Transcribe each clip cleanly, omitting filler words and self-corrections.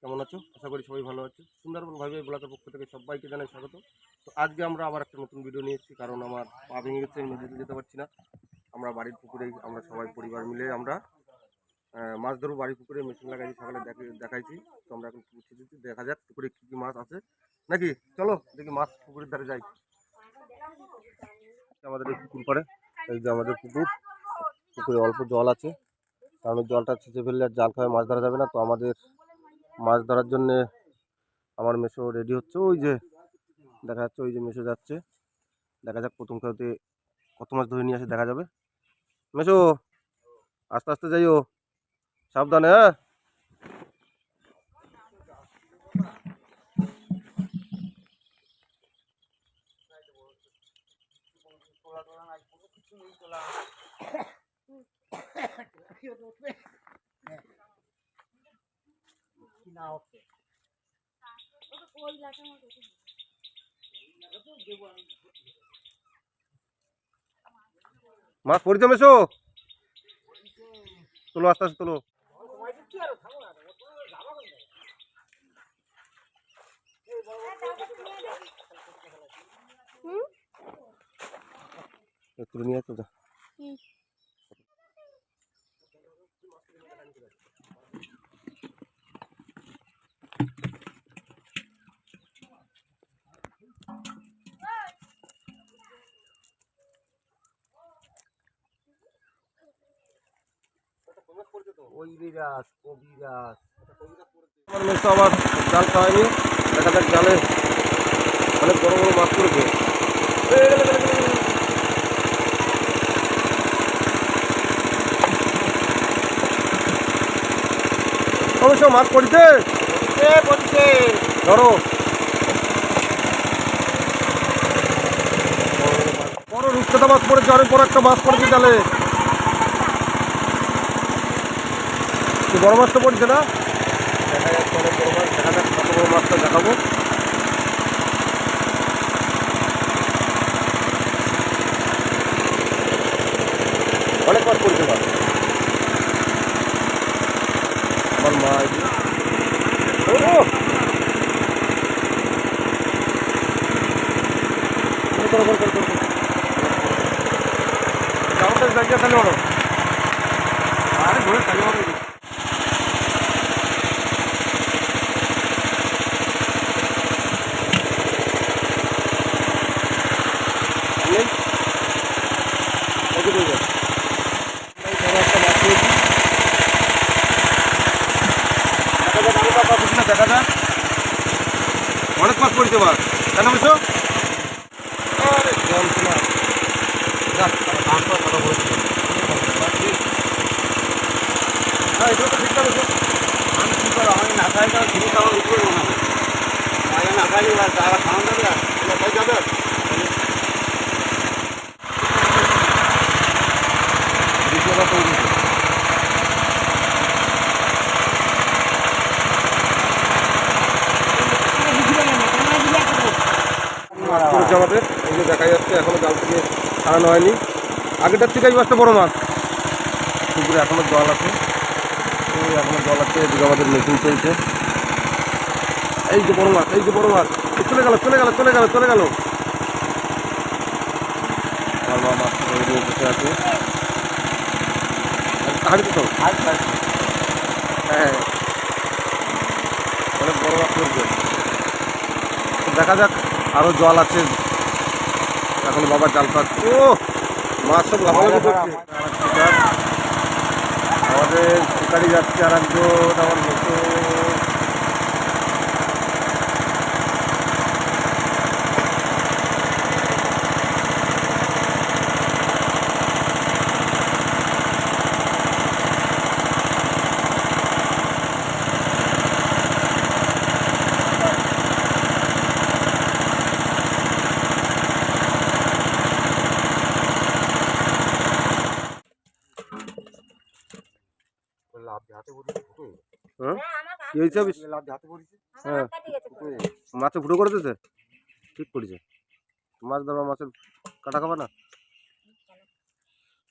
কেমন আছো? আশা করি সবাই ভালো আছো। সুন্দরবন ভাই ভাই ব্লগের পক্ষ থেকে সবাইকে জানাই স্বাগত। তো আজকে আমরা আবার একটা নতুন ভিডিও নিয়ে এসেছি, কারণ আমার পা ভেঙে গেছে, আমি নদীতে যেতে পারছি না। আমরা বাড়ির পুকুরেই আমরা সবাই পরিবার মিলে আমরা মাছ ধরবো। বাড়ির পুকুরে মেশিন লাগাইছি, সকালে দেখাইছি। তো আমরা এখন পুকুর ছেড়েছি, দেখা যাক পুকুরে কী কী মাছ আছে নাকি। চলো দেখি মাছ পুকুরের ধারে যাই। আমাদের এই পুকুর পাড়ে, এই যে আমাদের পুকুরে অল্প জল আছে, কারণ জলটা ছেঁচে ফেললে আর জাল খাওয়ায় মাছ ধরা যাবে না। তো আমাদের মাছ ধরার জন্যে আমার মেশো রেডি হচ্ছে। ওই যে দেখা যাচ্ছে, ওই যে মেশো যাচ্ছে। দেখা যাক প্রথম খেতে কত মাছ ধরে নিয়ে আসে, দেখা যাবে। মেশো আস্তে আস্তে যাইও, সাবধানে। হ্যাঁ, মাছ পড়িছে মেশো, তোলো আস্তে আস্তে তোলো। তুলে নিয়ে আসতো। আমার মেশো আবার জাল খাওয়ায়নি, দেখা যাক জালে অনেক বড় বড় মাছ পড়েছে। অবশ্য মাছ পড়ছে, ধরো বড় রূপচাঁদা মাছ পড়েছে, অনেক বড় একটা মাছ পড়েছে জালে। বড় মাছটা পড়ছে না, দেখা যাচ্ছে অনেক বড় মাছ। দেখা যাক কত বড় মাছটা দেখাবো। অনেক মাছ পড়ছে মাছ। আমার মা জায়গা তাহলে ওর আরে ঘুরে চালিয়ে হবে। দেখা যাক, অনেক মাছ পড়ছে মাছ। কেন বুঝছো? জল শোনা এটা তো ঠিক আছে। আমি কি করো, আমি না খাই তাহলে তুমি খাওয়া উঠবে না, না খাই জায়গা খাওয়া যাবে, খাই যাবে। আমাদের এই যে দেখা যাচ্ছে, এখনো জাল থেকে ছাড়ানো হয়নি। আগেটার থেকে এই মাছটা বড় মাছ। পুকুরে এখনো জল আছে, এখনো জল আছে। এদিকে আমাদের মেশিন চলছে। এই যে বড় মাছ, এই যে বড় মাছ, চলে গেল চলে গেল চলে গেল চলে গেল। আমার মা মাছ নিয়ে বসে আছে। হ্যাঁ, অনেক বড় মাছ পড়ছে। দেখা যাক, আরো জল আছে, এখন বাবার জাল পাচ্ছে। ও মাছ সব লাফালাফি করছে। আমাদের শিকারি যাচ্ছে আর একজন, আমার মতো। মাছে ফুটো করে দিয়েছে, ঠিক করেছে। মাছ ধরবা, মাছের কাটা খাবা না।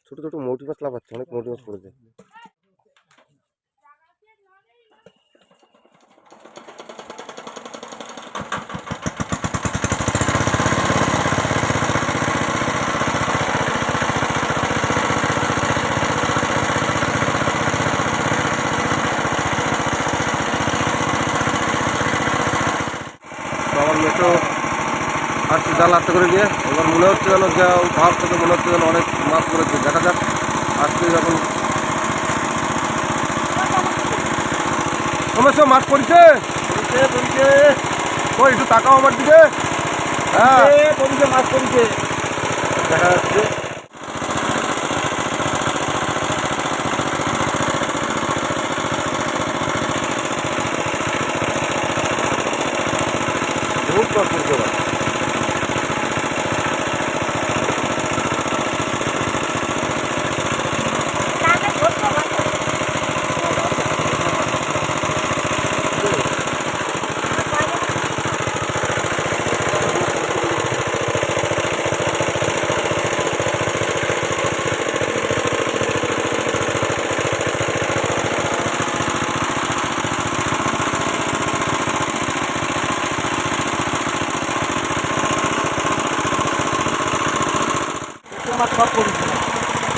ছোট ছোট মৌটি মাছ লাফাচ্ছে, অনেক মৌটি মাছ পড়েছে। মেশো আসছে জাল হাতে করে নিয়ে। এবার মনে হচ্ছে যেন যা ভাব থেকে মনে হচ্ছে যেন অনেক মাছ পড়েছে। দেখা যাক আজকে যখন সমস্যা মাছ পড়ছে তো একটু তাকাও আমার দিকে। হ্যাঁ মাছ পড়ছে দেখা যাচ্ছে। বহুত মাছ পড়ছে এবার।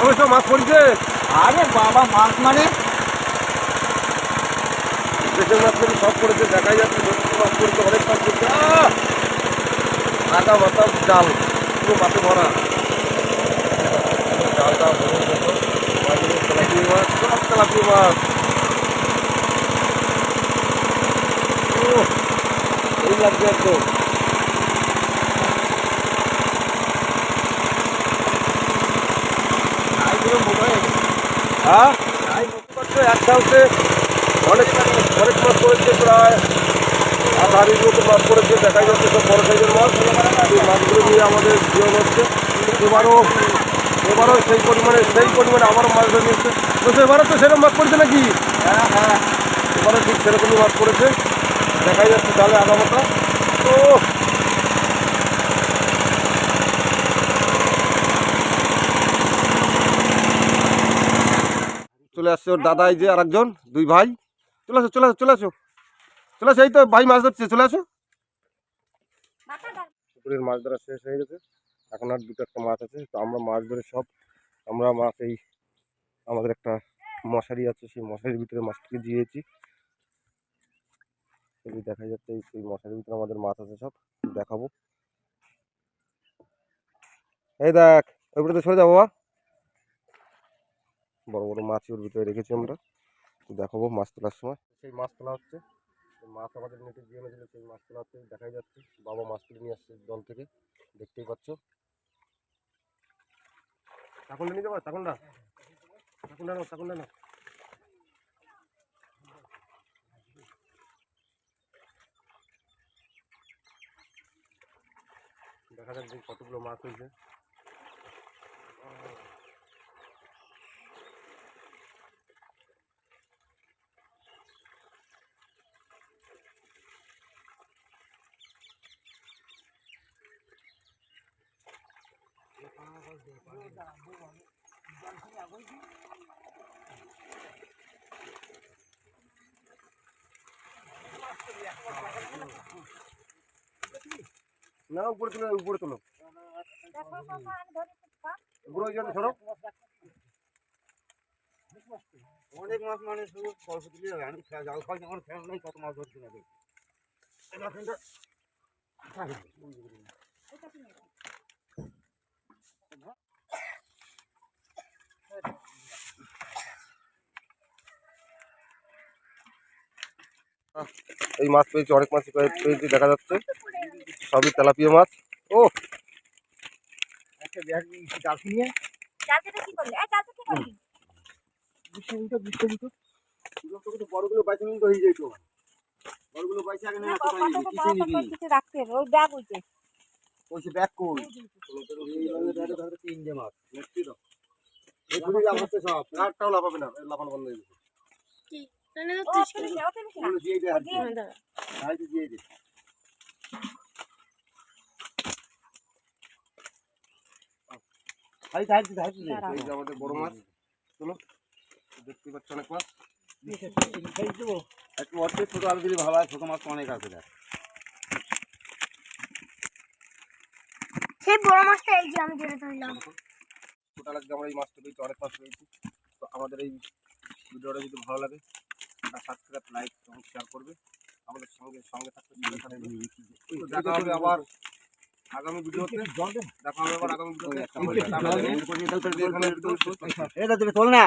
অবশ্য মাছ পড়ছে। আরে বাবা মাছ মানে দেশের মাছ কিন্তু সব পড়েছে দেখাই যাচ্ছে। মাছ পড়ছে অনেক মাছ পড়ছে। আটা মাথা জাল পুরো মাছে ভরা। জালটা ভরে দেখো তেলাপিয়া মাছ সব তেলাপিয়া মাছ। এই লাগছে একদম। হ্যাঁ একটা হচ্ছে অনেক অনেক মাছ পড়েছে, প্রায় আধা হাড়ির মতো মাছ পড়েছে দেখাই যাচ্ছে। সব বড় সাইজের মাছ। এই মাছগুলো নিয়ে আমাদের জীবন হচ্ছে। এবারও সেই পরিমাণে আবারও মাছ ধরে নিচ্ছে। তো এবারও তো সেরকম মাছ পড়েছে নাকি? হ্যাঁ হ্যাঁ এবারও ঠিক সেরকমই মাছ পড়েছে দেখাই যাচ্ছে তাহলে আগামতা। তো চলে আসছে ওর দাদা, এই যে আর একজন, দুই ভাই। চলে আসো চলে আসো চলে আসো চলে আসো। এই তো ভাই মাছ ধরছে, চলে আসো। পুকুরের মাছ ধরা শেষ হয়ে গেছে, এখন আর দুটো একটা মাছ আছে। তো আমরা মাছ ধরে সব আমরা মাছ এই আমাদের একটা মশারি আছে, সেই মশারির ভিতরে মাছটিকে দিয়েছি। দেখা যাচ্ছে এই মশারির ভিতরে আমাদের মাছ আছে সব, দেখাবো। এই দেখ ওইগুলো তো সরে যাবো বাবা। বড় বড় মাছ ওর ভিতরে রেখেছি আমরা, দেখাবো মাছ তোলার সময়। সেই মাছ তোলা হচ্ছে, মাছ আমাদের নেটে দিয়ে এনেছিল, সেই মাছ তোলা হচ্ছে দেখাই যাচ্ছে। বাবা মাছ তুলে নিয়ে আসছে জল থেকে, দেখতেই পাচ্ছ। চাকুনটা নিতে পারো, চাকুনটা না। দেখা যাক যে কতগুলো মাছ হয়েছে। না উপরে তোলো, উপরে তোলো, উপরে ওই জন্য সরো। অনেক মাছ মানে শুধু গল্প দিলে হবে। আমি জাল খাই যখন খেয়াল নেই কত মাছ ধরছি না দেখি। এই মাছ পেয়েছি, অনেক মাছ পেয়েছি দেখা যাচ্ছে, সবই তেলাপিয়া মাছ। ও একটা ব্যাগ জাল নিয়ে বড়গুলো বাইছে তো হয়ে যেত। বড়গুলো বাইছে আগে না রাখতে হবে। ওই ব্যাগ উঠে ওই ব্যাগ কই তিনটে মাছ সব একটাও লাফাবে না, লাফানো বন্ধ হয়ে গেছে। এই যে আমাদের বড় মাছ, চলো দেখতে পাচ্ছ অনেক মাছ। একটু অর্থে ছোট আলু দিলে ভালো হয়, ছোট মাছ তো অনেক আছে। সেই বড় মাছটা এই যে আমি ধরে ধরলাম। টোটাল আজকে আমরা এই মাছটা পেয়েছি, অনেক মাছ পেয়েছি। তো আমাদের এই ভিডিওটা যদি ভালো লাগে, সাবস্ক্রাইব, লাইক এবং শেয়ার করবে। আমাদের সঙ্গে সঙ্গে থাকতে তো দেখা হবে আবার আগামী ভিডিওতে। দেখা হবে আবার আগামী ভিডিওতে। এটা তোল না